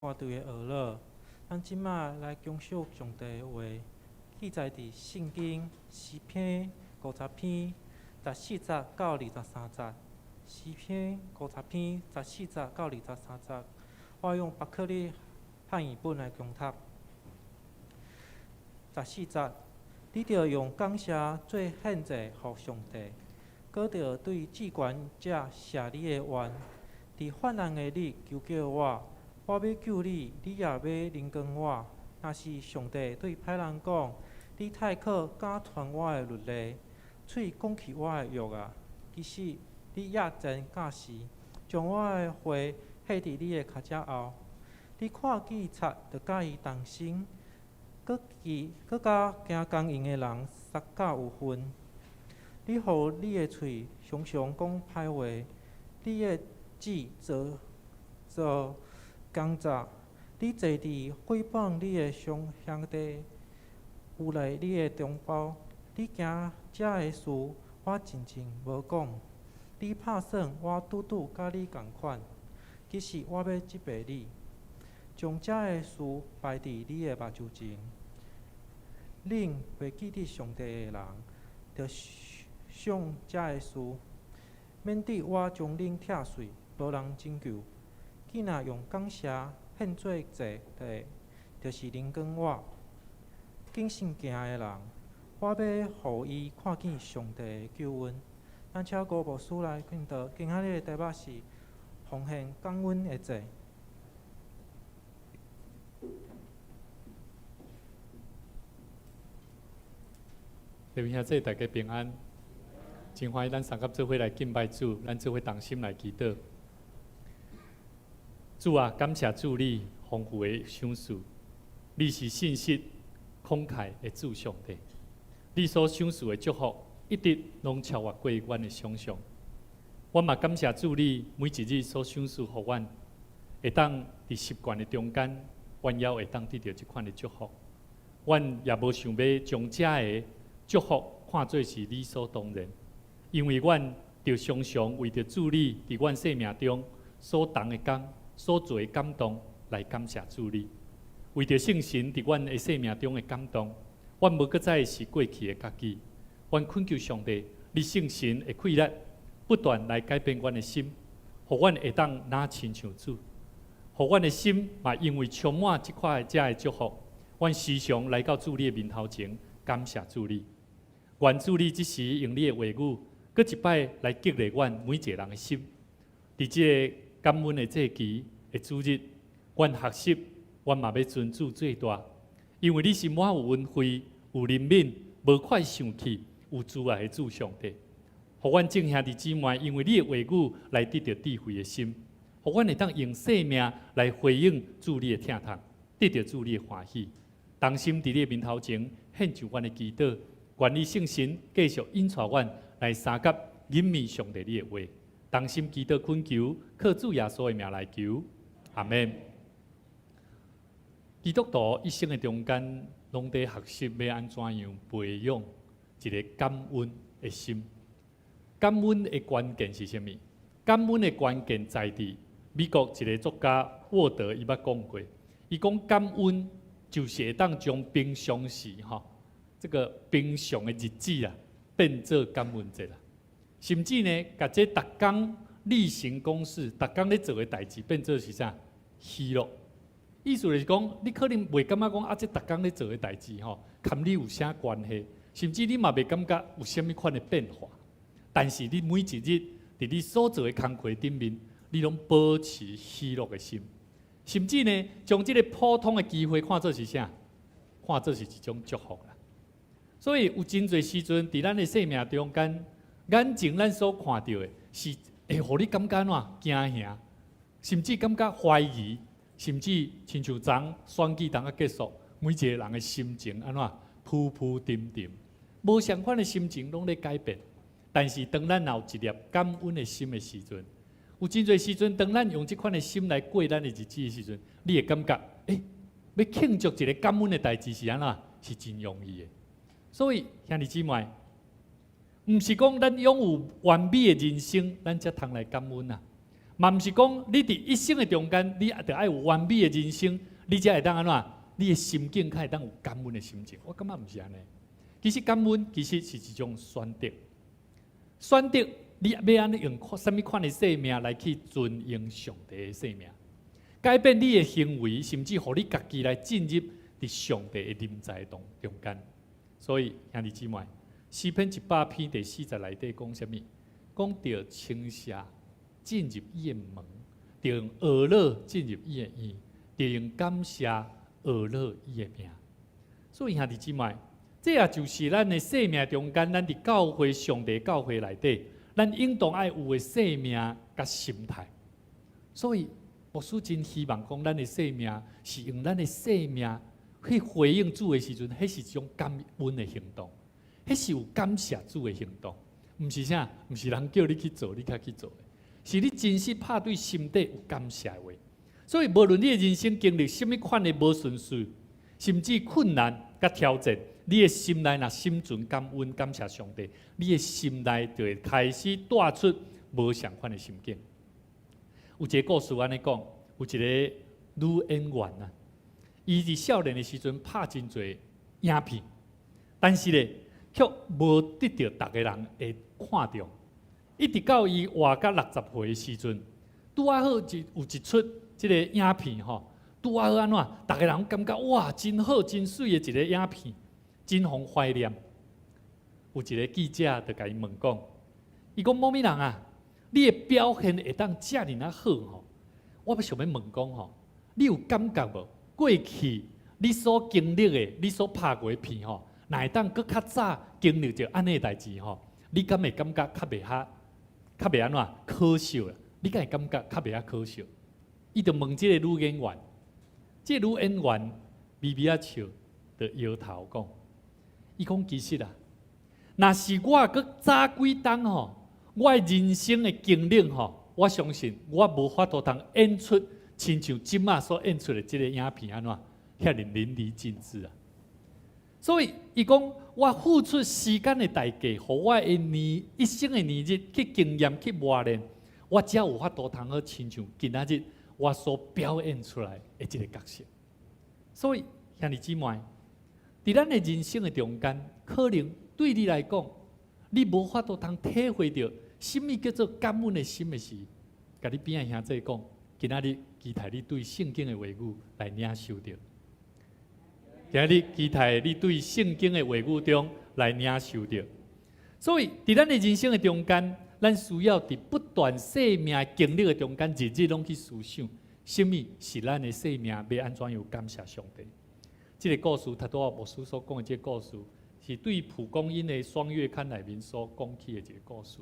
我对的学了，咱即马来讲述上帝的话，记载伫圣经诗篇50篇14节到23节。诗篇50篇14节到23节，我用伯克利汉语本来讲读。14节，你着用感谢做献祭予上帝，搁着对至权者谢你的愿。伫患难的日求救我，我要救你，你也要临光我。若是上帝对歹人讲，你太可敢传我的律例，喙讲起我的约啊！其实你也真假是，将我的话写伫你的脚趾后。你看见贼，就甲伊同心，搁甲行公营的人杀甲有分。你予你的喙常常讲歹话，你的指做奸诈。你坐伫诽谤你的兄弟，有赖你的同胞。你行遮的事，我真正无讲。你拍算我拄拄甲你共款，其实我要责备你，将遮的事摆伫你的目睭前。恁袂记得上帝的人，着想遮的事，免得我将恁拆碎，无人拯救。既若用感谢献做祭的，就是临光我。敬信行的人，我要互伊看见上帝的救恩。咱请高牧师来劝导，今仔日的题目是奉献感恩的祭。弟兄姊妹，大家平安。真欢喜咱三甲做伙来敬拜主，咱做伙同心来祈祷。主啊，感谢主你丰富的赏赐，你是信实慷慨的主上帝。你所赏赐的祝福，一直拢超越过阮的想象。我嘛感谢主你每一日所赏赐互阮，会当伫习惯的中间，阮也会当得到这款的祝福。阮也无想要将这个祝福看作是理所当然，因为阮着常常为着主你伫阮生命中所动的工、所做的感动来感谢主你。为着圣神伫阮的生命中的感动，阮无搁再是过去的家己。阮恳求上帝，你圣神的气力不断来改变阮的心，互阮会当拿亲像主，互阮的心嘛因为充满这块遮的祝福，阮时常来到主你的面头前感谢主你。愿主你即时用你的话语，搁一摆来激励阮每一个人的心。伫这个感恩的祭期的主日，阮学习，阮嘛要尊主最大，因为你是满有恩惠、有怜悯、无快生气、有慈爱的主上帝。互阮众兄弟姊妹，因为你的话语来得到智慧的心，互阮会当用生命来回应主你的疼痛，得到主你的欢喜。同心伫你的面头前献上阮的祈祷。愿你圣神继续引带阮来三甲隐秘上帝你的话，同心祈祷恳求，靠主耶稣的名来求，阿门。基督徒一生的中间，拢在学习要安怎样培养一个感恩的心。感恩的关键是什么？感恩的关键在于美国一个作家沃德伊捌讲过，伊讲感恩就是会当将平常时这个平常的日子啊，变做感恩节啦。甚至呢，把这逐工例行公事、逐工咧做的代志，变做是啥？喜乐。意思就是讲，你可能袂感觉讲啊，这逐工咧做的代志跟你有啥关系？甚至你嘛袂感觉有啥物款的变化。但是你每一日伫你所做的工课顶面，你拢保持喜乐的心。甚至呢，将这个普通的机会看作是啥？看作是一种祝福啦。所以有真侪时阵，伫咱的生命中间，眼前咱所看到的是会互你感觉惊吓，甚至感觉怀疑，甚至亲像昨选举当结束，每一个人的心情浮浮沉沉，无相款的心情拢在改变。但是当咱有一粒感恩的心的时阵，有真侪时阵，当咱用这款的心来过咱的日子的时阵，你会感觉，要庆祝一个感恩的代志是安怎？是真容易的。所以兄弟姊妹，毋是讲咱拥有完美的人生，咱才通来感恩啊。嘛毋是讲你伫一生的中间，你着爱有完美的人生，你才会当安怎？你的心境才会当有感恩的心情。我感觉毋是安尼。其实感恩其实是一种选择，选择你要安尼用什么款的生命来去遵应上帝的生命，改变你的行为，甚至互你家己来进入伫上帝的临在中间。所以兄弟姊妹，诗篇100篇第40内底讲什么？讲着称谢进入伊的门，着用俄乐进入伊的院，着用感谢俄乐伊的名。所以兄弟姊妹，这也就是咱的生命中间，咱伫教会上帝教会内底，咱应当爱有的生命甲心态。所以牧师真希望讲，咱的生命是用咱的生命去回应主的时阵，迄是一种感恩的行动，迄是有感谢主的行动，毋是啥，毋是人叫你去做，你才去做的，是你真实拍对心底有感谢的话。所以无论你的人生经历什么款的无顺遂，甚至困难甲挑战，你的心内若心存感恩感谢上帝，你的心内就会开始带出无相款的心境。有一个故事安尼讲，有一个女演员啊，伊伫少年的时阵拍真侪影片，但是咧却无得到大家人会看中，一直到伊活到60岁的时阵，拄啊好有一出即个影片吼，拄啊好安怎？大家人感觉哇，真好真水的一个影片，真互怀念。有一个记者就甲伊问讲，伊讲某物人啊，你的表现会当遮尔啊好吼？我要想要问讲吼，你有感觉无？过去你所经历的，你所拍过的片吼，哪会当搁较早经历着安尼的代志吼？你敢会感觉较袂安怎可笑啦？你敢会感觉较袂遐可笑？伊就问即个女演员，即个女演员微微啊笑，就摇头讲，伊讲其实啊，若是我搁早几冬吼，我人生的经历吼，我相信我无法度通演出亲像即马所演出的即个影片安怎遐尼淋漓尽致啊！所以伊讲，我付出时间的代价，互我的一生的年日去经验去磨练，我才有法度通好亲像今仔日我所表演出来的即个角色。所以兄弟姊妹，伫咱的人生的中间，可能对你来讲，你无法度通体会到什么叫做感恩的心的时，甲你边仔兄弟讲，今仔日期待你对圣经的话语来领受到。今日期待你对圣经的话语中来领受到。所以，伫咱的人生的中间，咱需要伫不断生命经历的中间，日日拢去思想，什么是咱的生命要安怎样感谢上帝。这个故事，他拄仔牧师所讲的这个故事，是对蒲公英的双月刊内面所讲起的一个故事。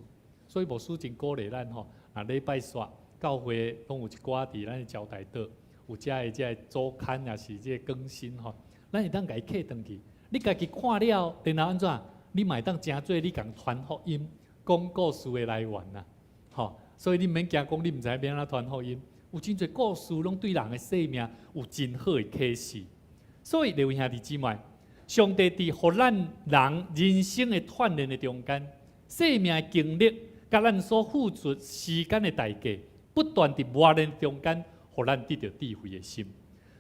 所以牧师真鼓励咱吼，啊礼拜煞教会拢有一寡伫咱的招待岛，有遮的这周刊也是这更新吼。咱会当家客转去，你家己看了，然后安怎？你嘛会当真做你共传福音、讲故事的来源呐，吼！所以你免惊讲你毋知要安怎传福音，有真侪故事拢对人的生命有真好的启示。所以，各位兄弟姊妹，上帝伫互咱人人生的锻炼的中间，生命的经历，甲咱所付出时间的代价，不断伫磨练中间，互咱得到智慧的心。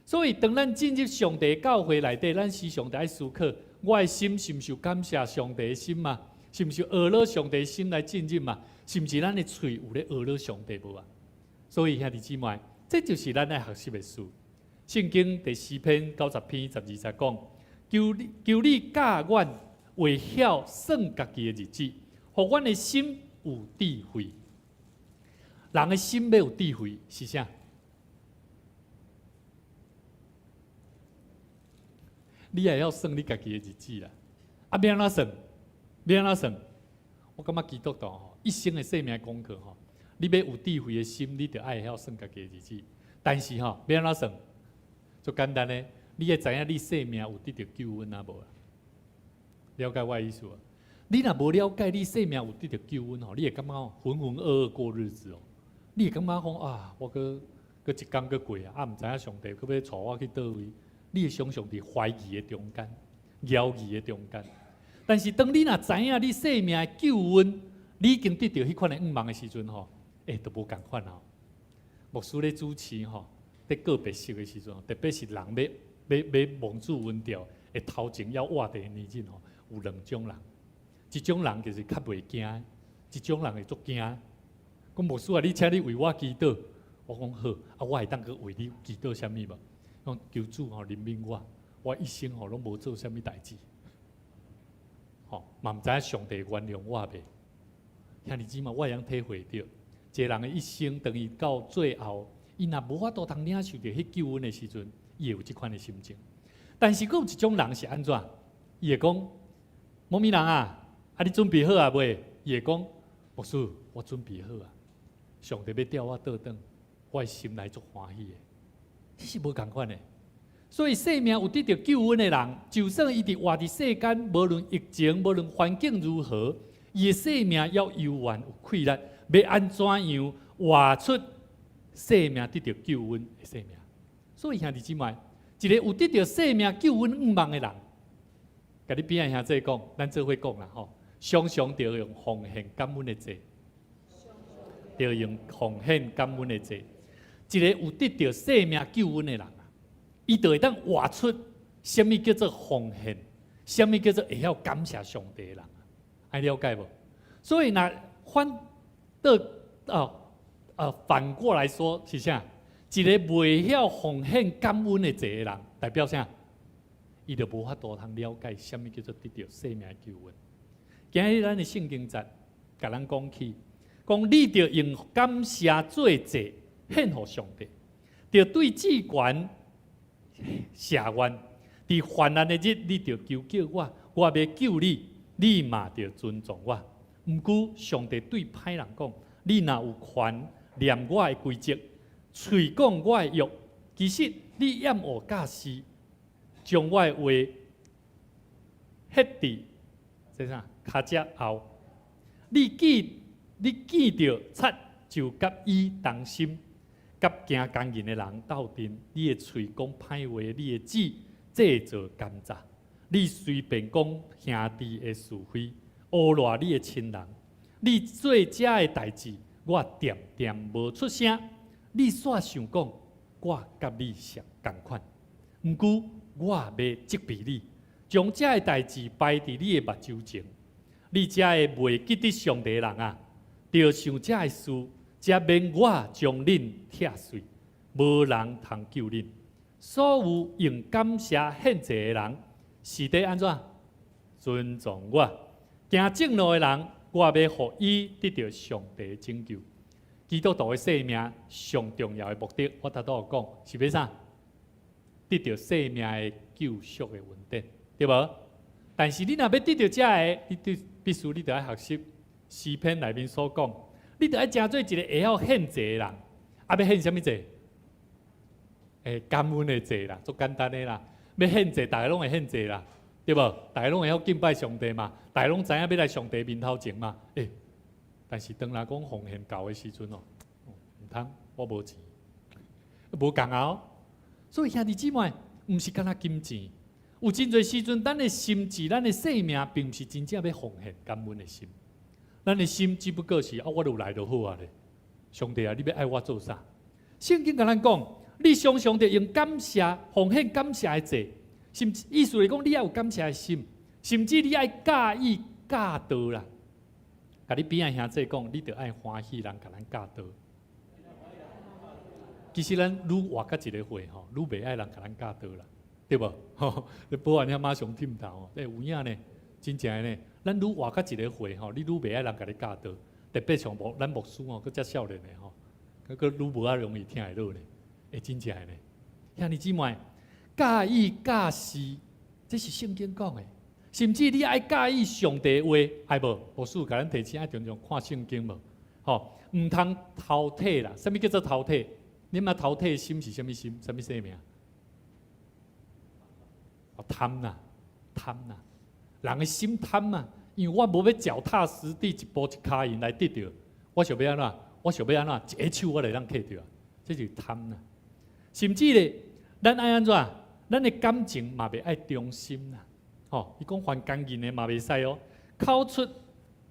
所以，当咱进入上帝教会内底，咱时常在思考，我的心是毋是有感谢上帝的心嘛？是毋是学了上帝的心来进入嘛？是毋是咱的嘴有咧学了上帝无啊？所以兄弟姊妹，这就是咱爱学习的事。圣经第4篇90篇12节讲：求你教阮会晓算家己的日子，互阮的心有智慧。人的心要有智慧是啥？你也要算你家己的日子啦，啊，要安怎算？要安怎算？我感觉基督徒吼，一生的生命功课吼，你要有智慧的心，你就爱晓算家己的日子。但是吼，要安怎算？就简单咧，你会知影你生命有得到救恩啊无啦？了解我的意思啊？你若无了解你生命有得到救恩吼，你会感觉浑浑噩噩过日子哦。你会感觉讲啊，我搁一天搁过啊，毋知影上帝搁要带我去倒位？你会常常伫怀疑的中间、犹豫的中间。但是当你若知影你生命的救恩，你已经得到迄款的愿望的时阵吼，就无共款吼。牧师咧主持吼，在告别式的时阵，特别是人要蒙主温调的头前要活地年日吼，有2种人，一种人就是较袂惊，一种人会足惊。讲牧师啊，你请你为我祈祷，我讲好，啊，我会当去为你祈祷啥物无？讲求主吼怜悯我一生吼拢无做啥物代志，吼嘛毋知影上帝原谅我袂？兄弟姊妹，我会晓体会到，一个人的一生，等于到最后，伊若无法度通领受到迄救恩的时阵，伊会有即款的心情。但是，佫有一种人是安怎？伊会讲：某咪人啊，啊你准备好啊未？伊会讲：牧师，我准备好啊。上帝要调我倒转，我的心内足欢喜的。这是无共款的。所以，生命有得到救恩的人，就算伊伫活伫世间，无论疫情，无论环境如何，伊的生命要悠远有气力，要安怎样活出生命得到救恩的生命？所以兄弟姊妹，一个有得到生命救恩愿望的人，甲你边仔兄弟讲，咱做伙讲啦吼，常常着用奉献感恩的祭，着用奉献感恩的祭。一个有得到生命救恩的人啊，伊就会当活出什么叫做奉献，什么叫做会晓感谢上帝的人啊，爱了解无？所以那反过来说是啥？一个袂晓奉献感恩的这个人，代表啥？伊就无法度通了解什么叫做得到生命的救恩。今日咱的圣经节，甲咱讲起，讲你着用感谢做祭献予上帝，着对至权谢愿。伫患难的日，你着求救我，我要救你，你嘛着尊重我。毋过上帝对歹人讲：你若有权念我的规则，喙讲我的约，其实你掩恶假施，将我的话ฮ็伫这啥脚趾后，你见着贼就甲伊同心，甲行公义的人斗阵。你的喙讲歹话，你的指制造奸诈，你随便讲兄弟的是非，污赖你的亲人。你做这的代志，我点点无出声。你煞想讲，我甲你是同款。毋过我要责备你，将这的代志摆伫你的目睭前。你这的未记得上帝的人啊，着想这的事，才免我将恁拆碎，无人通救恁。所有用感谢献祭的人，是得安怎尊重我？行正路的人，我要予伊得到上帝的拯救。基督徒的生命上重要的目的，我头拄有讲，是要啥？得到生命的救赎的稳定，对无？但是你若要得到这个，你必须你得要学习诗篇内面所讲，你得要真做一个会晓献祭的人。啊，要献什么祭？感恩的祭啦，足简单的啦。要献祭，大家拢会献祭啦，对无？大家拢会晓敬拜上帝嘛，大家拢知影要来上帝面头前嘛。但是当来讲奉献到的时阵哦，唔通，我无钱，无共哦。所以兄弟姊妹，唔是干那金钱，有真侪时阵，咱的心智、咱的生命，并不是真正要奉献感恩的心。咱的心只不过是我就来就好啊咧。上帝啊，你要爱我做啥？圣经甲咱讲，你常常地用感谢、奉献感谢的祭，甚至意思来讲，你要有感谢的心，甚至你爱介意教导啦。甲你边仔兄弟讲，你着爱欢喜人甲咱教导。其实咱愈活到一个岁吼，愈袂爱人甲咱教导啦，对无？你保安遐马上点头，有影呢，真正呢，咱愈活到一个岁吼，你愈袂爱人甲你教导，特别像咱牧师哦，佮遮少年的吼，佮愈无啊容易听会落呢，真正呢，兄弟姊妹，介意教示，这是圣经讲的。甚至你爱介意上帝话，爱无？牧师甲咱提醒，爱常常看圣经无？吼，唔通偷剔啦。什么叫做偷剔？你嘛偷剔的心是什么心？什么生命？贪呐，贪呐！人的心贪嘛，因为我无要脚踏实地，一步一脚印来得到。我想要安怎？我想要安怎？一下手我来让摕到，这就是贪呐。甚至咧，咱爱安怎？咱的感情嘛袂爱忠心啦。伊讲犯奸淫的嘛袂使哦，口出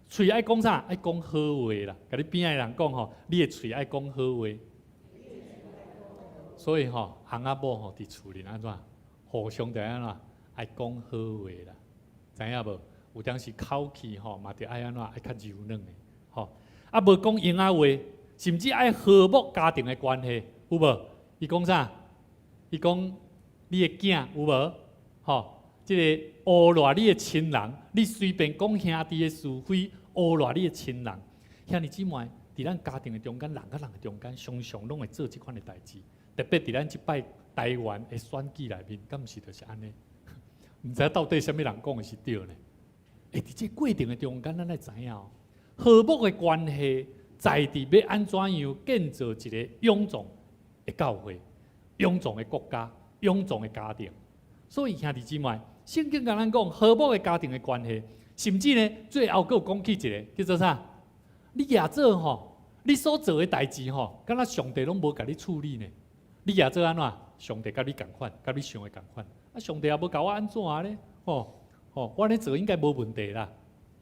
嘴爱讲啥？爱讲好话啦。甲你边仔的人讲吼，你的嘴爱讲好话，所以翁仔某伫厝里安怎，互相着安怎爱讲好话啦，知影无？有当时口气嘛着爱安怎爱较柔软的，啊无讲闲仔话，甚至爱和睦家庭的关系，有无？伊讲啥？伊讲你的囝有无？即个污赖你的亲人，你随便讲兄弟的是非，污赖你的亲人，兄弟姊妹，伫咱家庭的中间，人甲人的中间，常常拢会做即款的代志。特别伫咱即摆台湾的选举内面，敢毋是就是安尼？毋知到底啥物人讲的是对呢？伫即过程的中间，咱来知影和睦的关系，在伫要安怎样建造一个永壮的教会、永壮的国家、永壮的家庭。所以兄弟姊妹，圣经甲咱讲和睦的家庭的关系，甚至呢，最后佫有讲起一个叫做啥？你也做你所做的代志敢若上帝拢无甲你处理呢？你也做安怎？上帝甲你共款，甲你想的共款。啊，上帝也无教我安怎呢？我安尼做应该无问题啦。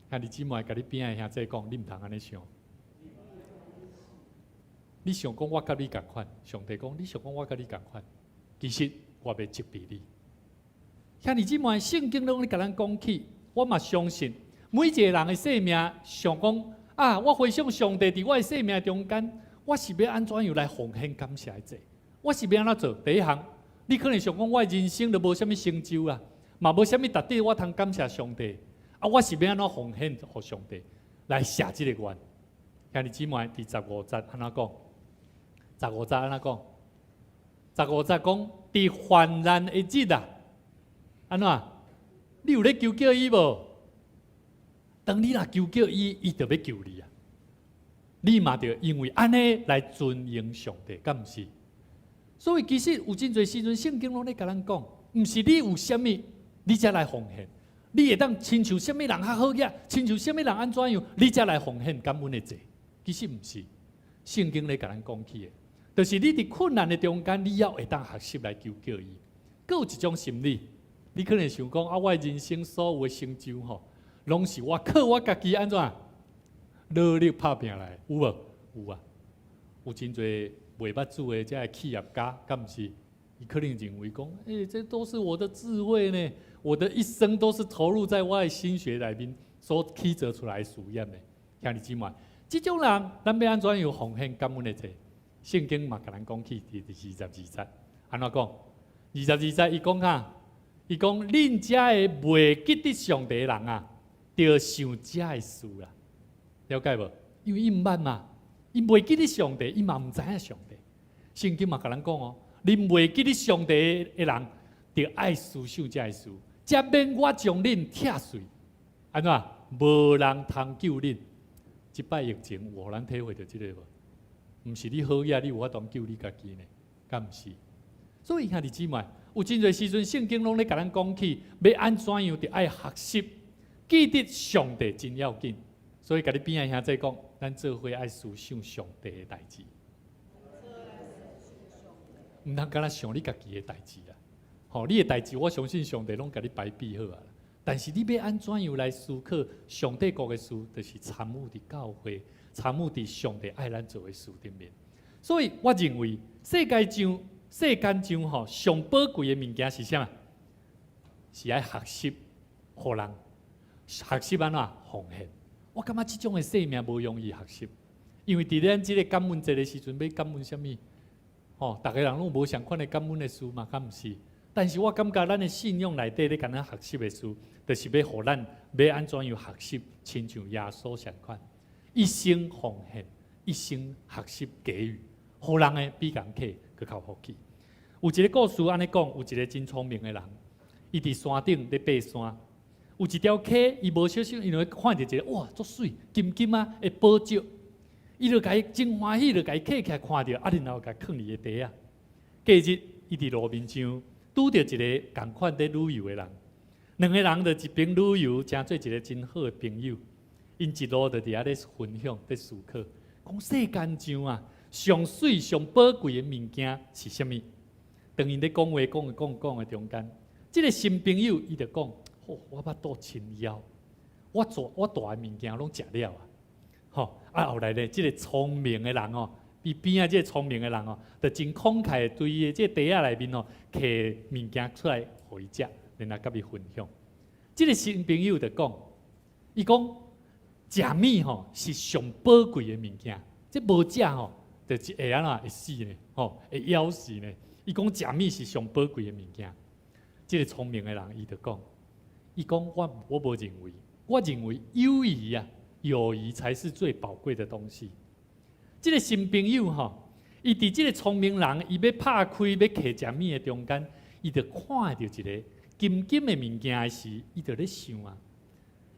兄弟姊妹，甲你边的兄弟讲，你毋通安尼想。你想讲我甲你共款，上帝讲你想讲我甲你共款，其实我要责备你。兄弟姊妹，圣经拢咧甲咱讲起，我嘛相信每一个人的生命，想讲啊，我回想上帝伫我的生命中间，我是要安怎样来奉献感谢者？我是要安怎做？第一项，你可能想讲，我的人生都无啥物成就啊，嘛无啥物值得我通感谢上帝啊，我是要安怎奉献给上帝来写这个愿？兄弟姊妹，第15节安怎讲？15节安怎讲？15节讲，伫患难的日啊。安怎？你有咧求救伊无？当你若求救伊，伊就要救你啊！你嘛着因为安尼来尊敬上帝，敢毋是？所以其实有真侪时阵，圣经拢咧甲咱讲，毋是你有啥物，你才来奉献。你会当亲像啥物人较好个，亲像啥物人安怎样，你才来奉献感恩的祭。其实毋是，圣经咧甲咱讲起的，就是你伫困难的中间，你要会当学习来求救伊。佫有一种心理。你可能想讲啊，我人生所有的成就拢是我靠我家己安怎努力打拼来，有无？有啊，有真侪袂捌主的这企业家，敢毋是？伊可能认为讲，这都是我的智慧呢，我的一生都是投入在我的心血内面所起造出来的事业的。兄弟姊妹，这种人，咱要安怎样奉献感恩的者？圣经嘛，甲咱讲起第22节，安怎讲？22节伊讲哈。伊讲，恁遮的袂记得上帝的人啊，着想遮的事啦，了解无？因为伊毋捌嘛，伊袂记得上帝，伊嘛毋知影上帝。圣经嘛甲咱讲恁袂记得上帝的人，着爱思想遮的事，则免我将恁拆碎。安怎？无人通救恁。即摆疫情有互咱体会到即个无？毋是你好嘢，你有法当救你家己呢？敢毋是？所以兄弟姊妹。有真侪时阵，圣经拢咧甲咱讲起，要安怎样着爱学习，记得上帝真要紧。所以甲你边仔兄弟讲，咱做伙爱思想上帝的代志，毋通敢若想你家己的代志啦。你的代志，我相信上帝拢甲你排比好啊。但是你要安怎样来思考上帝国的事，就是参与伫教会，参与伫上帝爱咱做的事顶面。所以我认为世间上上宝贵的物件是啥？是爱学习，互人学习安怎奉献。我感觉这种的生命无容易学习，因为伫咱即个感恩节的时阵，要感恩啥物？大家人拢无相款的感恩的事嘛，敢毋是？但是我感觉咱的信仰内底咧，敢若学习的事，就是要互咱要安怎样学习，亲像耶稣相款，一生奉献，一生学习给予，互人的比人客更较福气。有一个故事安尼讲，有一个真聪明的人，伊伫山顶咧爬山，有一条溪，伊无小心，因为看到一个哇，足水，金金啊的宝石，伊就甲伊真欢喜，就甲伊捡起来看到，然后甲放伫个地啊。隔日，伊伫路面上拄着一个共款在旅游的人，两个人就一边旅游，成做一个真好的朋友。因一路就伫遐咧分享、咧思考，讲世间上啊，上水、上宝贵的物件是啥物？当因咧讲话讲的中间，这个新朋友伊就讲：我捌肚亲枵，我大的物件拢食了啊！后来咧，这个聪明的人伊边仔这聪明的人哦，就真慷慨对伊的这袋仔内面哦，摕物件出来互伊食，然后甲伊分享。这个新朋友就讲，伊讲食米吼是上宝贵的物件，这无食吼，就是会安怎会死呢？吼，会枵死呢？伊讲食米是上宝贵的物件。这个聪明的人，伊就讲，伊讲我无认为，我认为友谊啊，友谊才是最宝贵的东西。这个新朋友吼，伊伫这个聪明人，伊要拍开要摕食米的中间，伊就看到一个金金的物件的时，伊就咧想啊，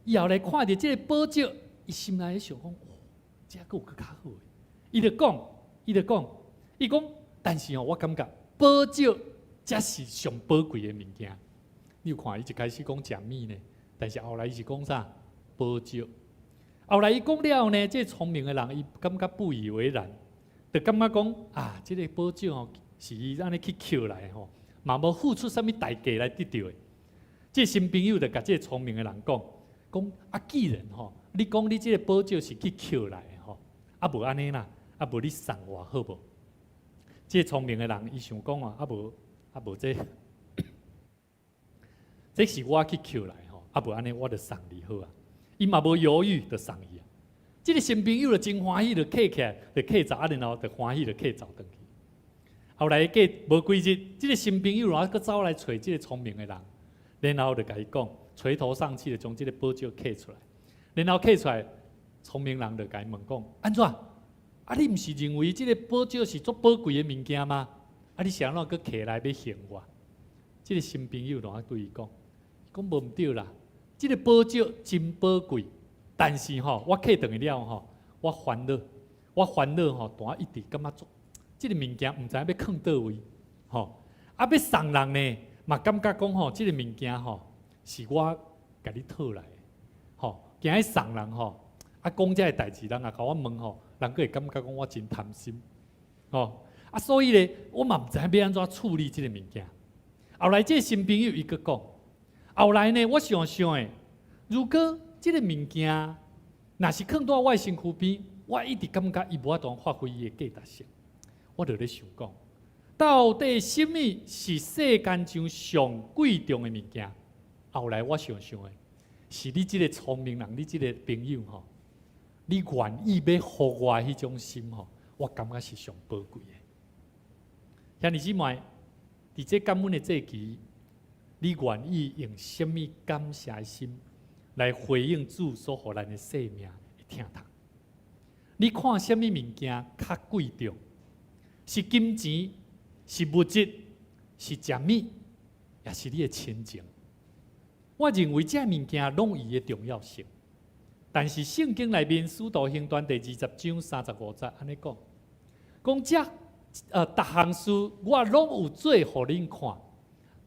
伊后来看到这个宝石，伊心内咧想讲，这个有更较好的。伊就讲，但是我感觉宝石才是上宝贵的物件。你有看，伊一开始讲食米呢，但是后来伊是讲啥？宝石。后来伊讲了呢，这聪明的人伊感觉不以为然，就感觉讲啊，这个宝石吼是伊安尼去捡来吼，嘛无付出啥物代价来得到的。这新朋友就甲这聪明的人讲啊，既然吼，你讲你这个宝石是去捡来的吼，啊无安尼啦，啊无你送我好无？这聪明的人伊想讲啊，啊无这是我去捡来吼，啊无安尼我就送你好啊。伊嘛无犹豫，就送伊啊。这个新朋友就真欢喜，就客起来，就客走，然后就欢喜，就客走转去。后来过无几日，这个新朋友然后佮走来找这个聪明的人，然后就甲伊讲，垂头丧气的将这个宝石摕出来，然后摕出来，聪明人就甲伊问讲：安怎？啊，你毋是认为这个宝石是足宝贵的物件吗？啊，你想啷个摕来要还我？这个新朋友然后对伊讲无毋对啦。这个宝石真宝贵，但是吼，我摕回去了吼，我烦恼吼，但一直感觉做这个物件毋知要放倒位，吼，啊要送人呢，嘛感觉讲吼，这个物件吼是我甲你讨来的，吼，惊去送人吼，啊讲这个代志，人也甲我问吼，人佫会感觉讲我真贪心，吼，啊所以咧，我嘛毋知要安怎处理这个物件。后来这个新朋友伊佫讲。后来呢，我想想诶，如果这个物件若是放到我的身躯边，我一直感觉伊无法度发挥伊的价值性。我就咧想讲，到底什么是世间上上贵重的物件？后来我想想诶，是你这个聪明人，你这个朋友吼，你愿意要互我迄种心吼，我感觉是上宝贵的。兄弟姊妹，伫这感恩的这期。你愿意用什么感谢的心来回应主所予咱的生命的疼痛？你看什么物件较贵重？是金钱，是物质，是食米，也是你的亲情？我认为这物件拢有伊的重要性。但是圣经内面《使徒行传》第20章35节安尼讲，逐项事我拢有做互恁看。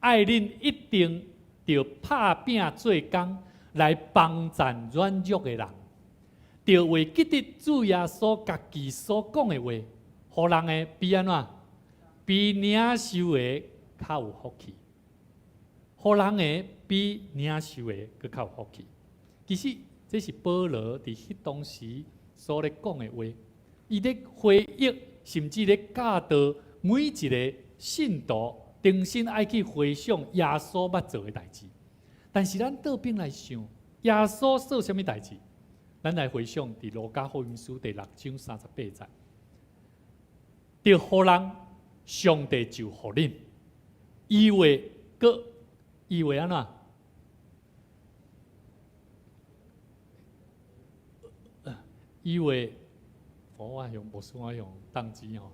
爱恁一定要拍拼做工来帮助软弱的人，要为记得主耶稣家己所讲的话，互人的比安怎？比领受的较有福气，互人的比领受的佫较有福气。其实这是保罗伫迄当时所咧讲的话，伊咧回忆，甚至咧教导每一个信徒。重新爱去回想耶稣捌做的代志，但是咱倒边来想，耶稣做什么代志？咱来回想伫路加福音书第6章38节，着互人，上帝就互恁，以为安怎？以为我用无算我用当机吼，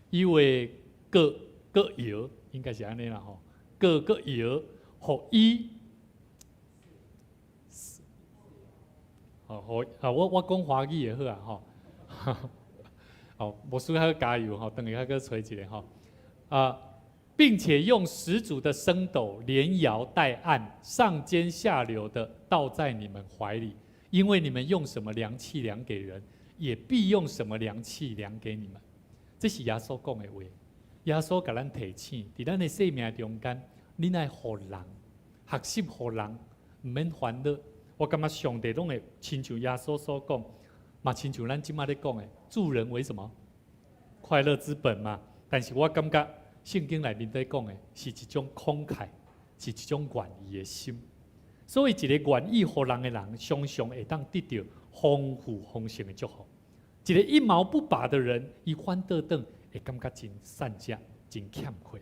以为个摇应该是安尼啦吼，个摇，互伊，我讲华语也好啊吼，好，无需要加油吼，等下个吹一个吼，并且用十足的升斗连摇带按，上尖下流的倒在你们怀里，因为你们用什么量器量给人，也必用什么量器量给你们。这是耶稣讲的话。耶稣甲咱提醒，伫咱的生命中间，你爱互人学习，互人唔免烦恼。我感觉上帝拢会亲像耶稣所讲，嘛亲像咱即马咧讲的，助人为什么？快乐之本嘛。但是我感觉圣经内面在讲的是一种慷慨，是一种愿意的心。所以一个愿意互人的人，常常会当得到丰富丰盛的祝福。一个一毛不拔的人，伊反倒转会感觉真善假、真欠缺。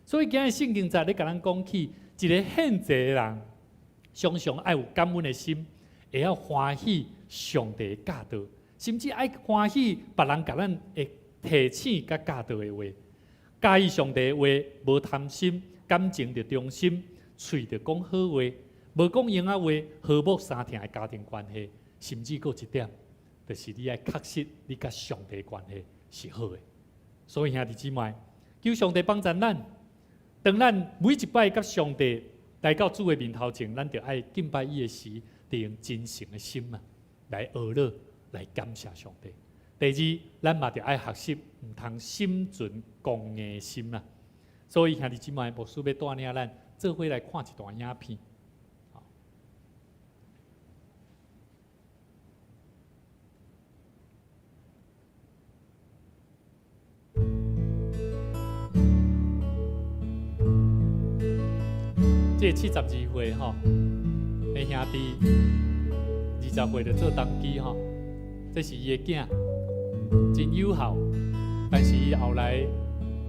所以今日圣经在咧甲咱讲起，一个献祭的人，常常爱有感恩的心，会要欢喜上帝的教导，甚至爱欢喜别人甲咱会提醒甲教导的话。介意上帝的话，无贪心，感情着忠心，喙着讲好话，无讲闲话，和睦三听的家庭关系，甚至佫一点，就是你爱确实你甲上帝的关系是好的。所以兄弟姊妹，求上帝帮助咱，当咱每一摆甲上帝来到主的面头前，咱着爱敬拜伊的时，得用真诚的心啊，来学乐，来感谢上帝。第二，咱嘛着爱学习，唔通心存公义心啊。所以兄弟姊妹，牧师要带领咱做伙来看一段影片。这72岁吼，的兄弟，20岁就做当机吼，这是伊的囝，真有效。但是伊后来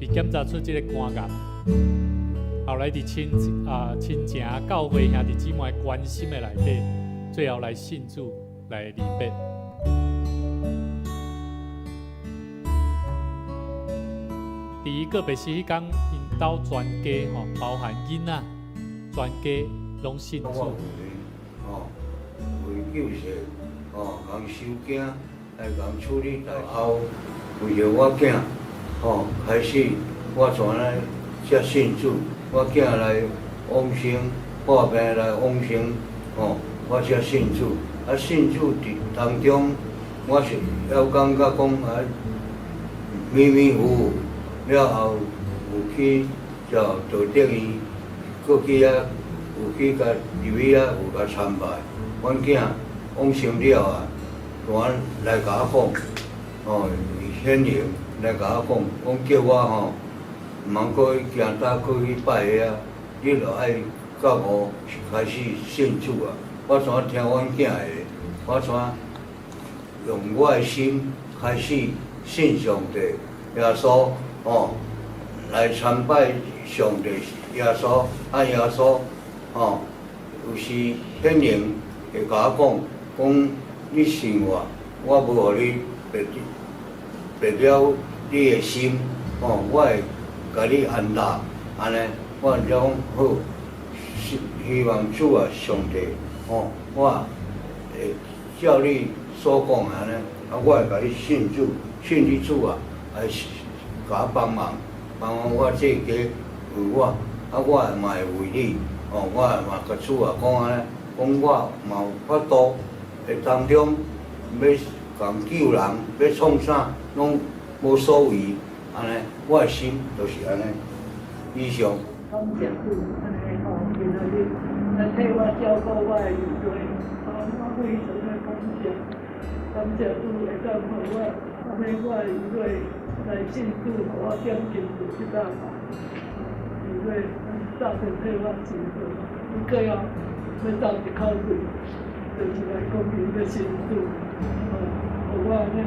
被检查出这个肝癌，后来伫亲情、教会兄弟姊妹关心的内底，最后来信主来离别。第一个别是迄天，因兜全家吼，包含囡仔。全家拢信主。为救世，共收囝，来共处理代后，为着我囝，开始我全来接信主，我囝来往生，破病来往生，我接信主。啊，信主当中，我是要感觉讲迷迷糊糊，了后有去就得于。过去啊，有去甲入去啊，有甲参拜。阮囝往生了啊，团来甲我讲，显灵来甲我讲叫我毋通过去行搭过去拜啊，你著爱到5开始信主啊。我怎听阮囝的，我怎用我的心开始信上帝，耶稣来参拜上帝。耶稣，耶稣，有时显灵会甲我讲你信我，我无互你白了你的心，我会甲你安踏，安尼，我就讲好，希望主啊，上帝，我会照你所讲安尼，我会甲你信主，信你主啊，来甲我帮忙我这家为我。我嘛会为你，我嘛甲主啊讲安尼，讲我嘛有法度，当中要共救人，要创啥，拢无所谓，安尼，我的心就是安尼。以上。感谢主，安尼今仔日来替我照顾我的儿女，我非常的感谢，感谢主会当互我，安尼我的儿女来信主，互我点进主即搭嘛。因为早晨替我辛苦，不过要走一口气，就是来讲伊的辛苦，互我呢，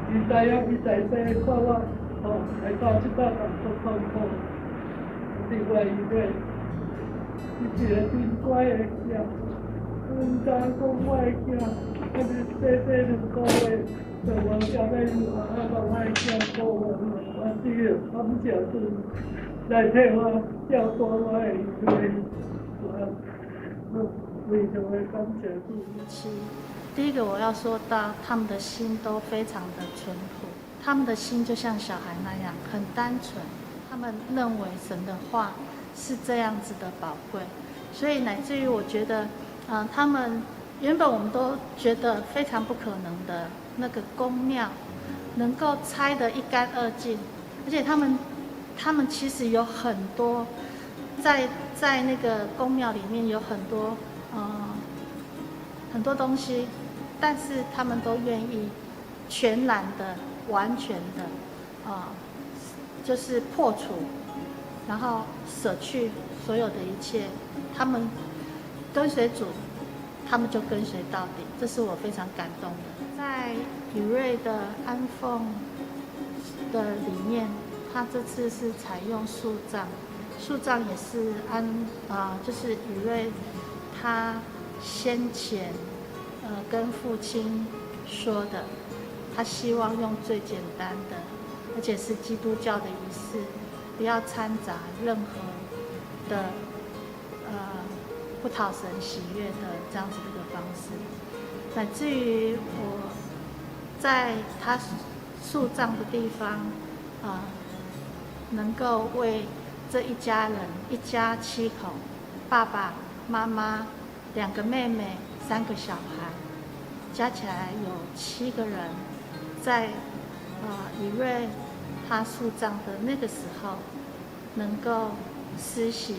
伊知影伊在世看我，来到即搭咁做痛苦，对我以为，伊一个真乖的囝，阮知讲我的囝，安尼短2个月，就无交要我，帮我的囝顾我，我只有感谢主。来替我照顾我的儿女，我非常的感谢主。第一个我要说到，他们的心都非常的淳朴，他们的心就像小孩那样很单纯，他们认为神的话是这样子的宝贵，所以乃至于我觉得，他们原本我们都觉得非常不可能的那个宫庙，能够拆得一干二净，而且他们其实有很多，在那个宫庙里面有很多很多东西，但是他们都愿意全然的、完全的就是破除，然后舍去所有的一切，他们跟随主，他们就跟随到底，这是我非常感动的。在宇瑞的安奉的里面，他这次是采用树葬，树葬也是就是宇瑞他先前跟父亲说的，他希望用最简单的，而且是基督教的仪式，不要掺杂任何的不讨神喜悦的这样子的一个方式，乃至于我在他树葬的地方能够为这一家人，一家7口，爸爸妈妈2个妹妹3个小孩，加起来有7个人，在宇瑞他树葬的那个时候能够施洗，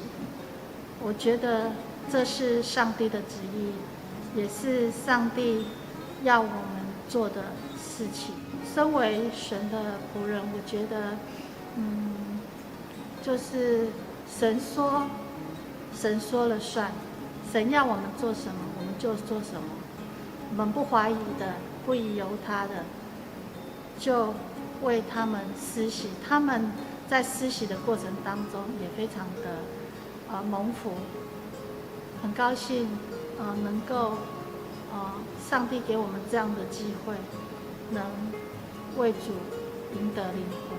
我觉得这是上帝的旨意，也是上帝要我们做的事情。身为神的仆人，我觉得就是神说了算，神要我们做什么我们就做什么，我们不怀疑的，不疑由他的，就为他们施洗。他们在施洗的过程当中也非常的蒙福，很高兴能够上帝给我们这样的机会，能为主赢得灵魂。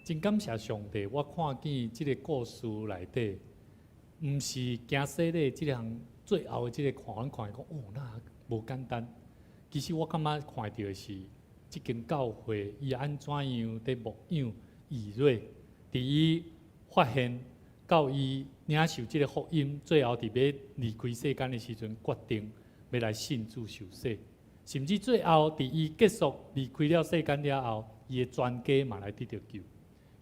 真感谢上帝，我看见这个故事内底，唔是惊死的这项最后的这个看讲那无简单。其实我感觉看到的是，这间教会伊安怎样在牧养以瑞，伫伊发现到伊领受这个福音，最后伫要离开世间的时阵，决定要来信主受洗，甚至最后伫伊结束离开了世间了后，伊的全家嘛来得到救。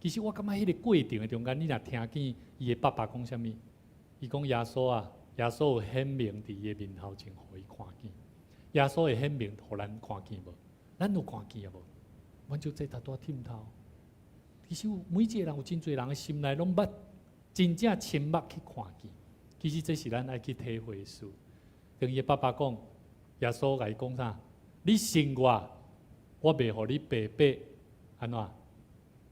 其实我感觉迄个过程的中间，你若听见伊的爸爸讲啥物，伊讲耶稣啊，耶稣有显明伫伊的面头前，互伊看见。耶稣会显明，互咱看见无？咱有看见啊无？阮就这大大忝头。其实每一个人有真侪人的心内拢捌真正亲目去看见。其实这是咱爱去体会的事。跟伊的爸爸讲，耶稣甲伊讲啥？你信我，我袂互你白白安怎？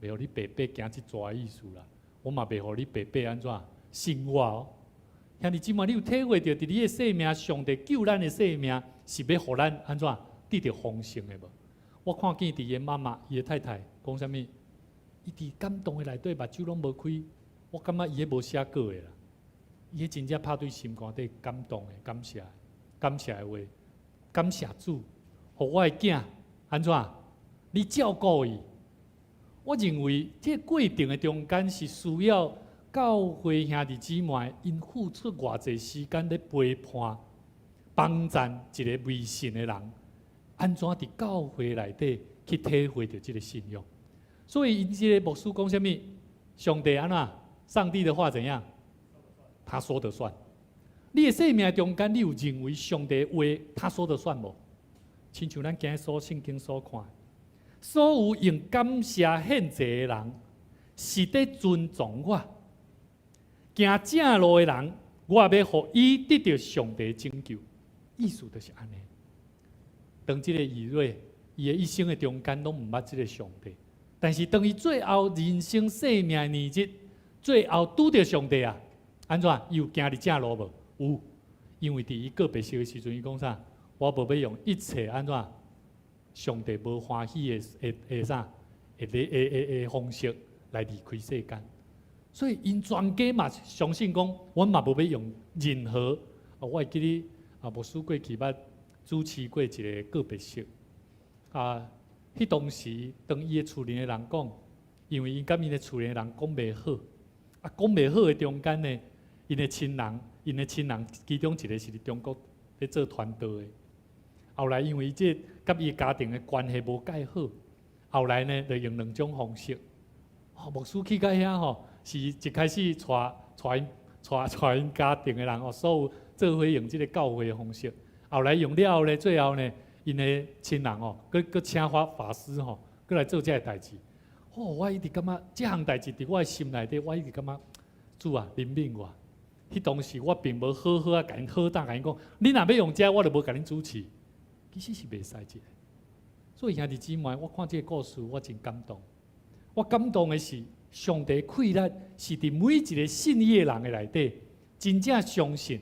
袂互你白白行即逝意思啦。我嘛袂互你白白安怎？信我哦。兄弟姊妹，你有体会到伫你的生命，上帝救咱的生命是要互咱安怎得到丰盛的无？我看见伫伊妈妈、伊的太太讲啥物？伊伫感动的内底，目睭拢无开。我感觉伊迄无写过的啦，伊迄真正拍对心肝底感动的、感谢的话，感谢主，互我的囝安怎？你照顾伊。我认为这过程的中间是需要教会兄弟姊妹因付出偌济时间咧陪伴、帮赞一个未信的人，安怎伫教会内底去体会到这个信仰。所以因这个牧师讲啥物？上帝安怎？上帝的话怎样？他说的算。你的生命中间，你有认为上帝的话他说的算无？亲像咱今日所圣经所看，所有用感谢献祭的人，是在尊重我。行正路的人，我要互伊得到上帝的拯救。意思就是安尼。当这个以瑞，伊的一生的中间拢毋捌这个上帝，但是当伊最后人生生命的年日，最后拄到上帝啊，安怎？伊有行伫正路无？有，因为伫伊个别时的时阵，伊讲啥？我无要用一切安怎？上帝无欢喜的啥？的方式来离开世间。所以因全家嘛相信讲，阮嘛无要用任何。我会记哩牧师过去捌主持过一个个别式。迄当时，当伊的厝里的人讲，因为伊甲伊的厝里的人讲袂好，讲袂好的中间呢，因的亲人其中一个是伫中国咧做传道的。后来因为这甲伊家庭的关系无介好，后来呢就用2种方式。牧师去到遐吼，是一开始带因家庭的人所有做伙用这个教会的方式。后来用了后呢，最后呢，因的亲人哦，佮请法师吼，佮来做这个代志。哦，我一直感觉这项代志伫我的心内底，我一直感觉主啊怜悯我。迄当时我并无好好啊，甲因好胆甲因讲，你若要用这，我就无甲恁主持。其实是袂使这个。所以兄弟姊妹，我看这个故事，我真感动。我感动的是，上帝气力是伫每一个信耶人的内底，真正相信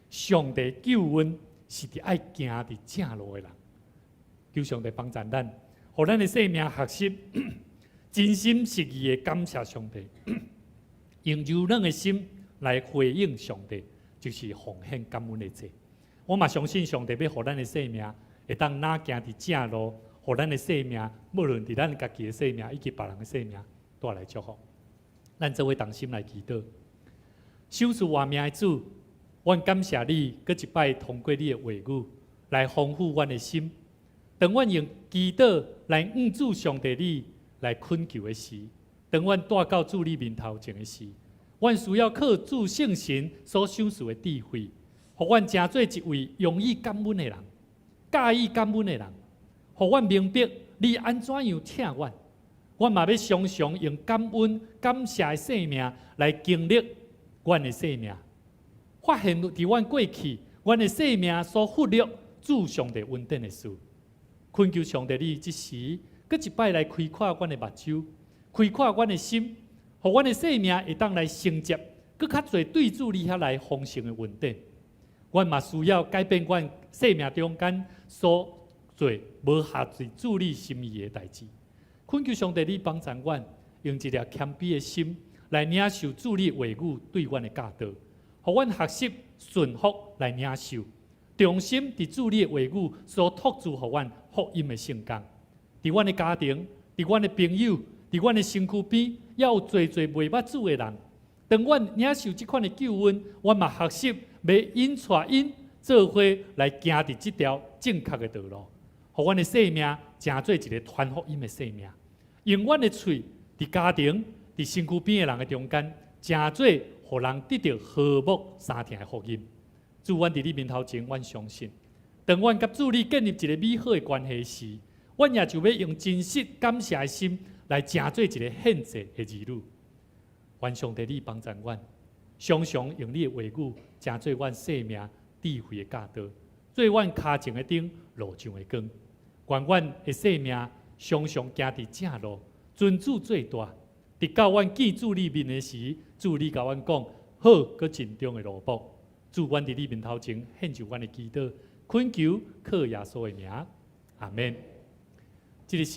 上帝救恩是伫爱行伫正路的人。求上帝帮助咱，互咱的生命学习，真心实意的感谢上帝，用柔软的心来回应上帝，就是奉献感恩的祭。我嘛相信上帝要互咱的生命会当哪行伫正路。互咱的生命，无论伫咱家己的生命，以及别人的生命，带来祝福。咱做伙同心来祈祷。守住活命的主，阮感谢你，搁一摆通过你的话语来丰富阮的心。当阮用祈祷来向主上帝你来恳求的时，当阮带到主你面头前的时，阮需要靠主圣神所享受的智慧，互阮成做一位容易感恩的人，介意感恩的人。互阮明白你安怎样疼阮，阮嘛要常常用感恩、感谢的生命来经历阮的生命，发现伫阮过去，阮的生命所忽略主上帝恩典的事。恳求上帝你即时，搁一摆来开阔阮的目睭，开阔阮的心，互阮的生命会当来承接，搁较侪对主你遐来丰盛的恩典。阮嘛需要改变阮生命中间所做无合乎主你心意的代志，恳求上帝你帮助阮，用一颗谦卑的心来领受主你话语对阮的教导，互阮学习顺服来领受，重心伫主你的话语所托住互阮福音的圣工。伫阮的家庭，伫阮的朋友，伫阮的身躯边，也有侪袂捌主的人。当阮领受即款的救恩，阮嘛学习要引带因做伙来行伫即条正确的道路。互阮的生命成做一个传福音的生命，用阮的喙伫家庭、伫身躯边的人的中间，成做互人得到和睦三听的福音。主，阮伫你面头前，阮相信，当阮甲主你建立一个美好的关系时，阮也就要用真实感谢的心来成做一个献祭的儿女。愿上帝你帮助阮，常常用你的话语成做阮生命智慧的教导，做阮脚前的灯，路上的光。愿阮的生命常常行伫正路，尊主最大。直到阮见主你面的时，主你甲阮讲好，搁尽忠的路步。主，阮伫你面头前献上阮的祈祷，恳求靠耶稣的名，阿门。这个是。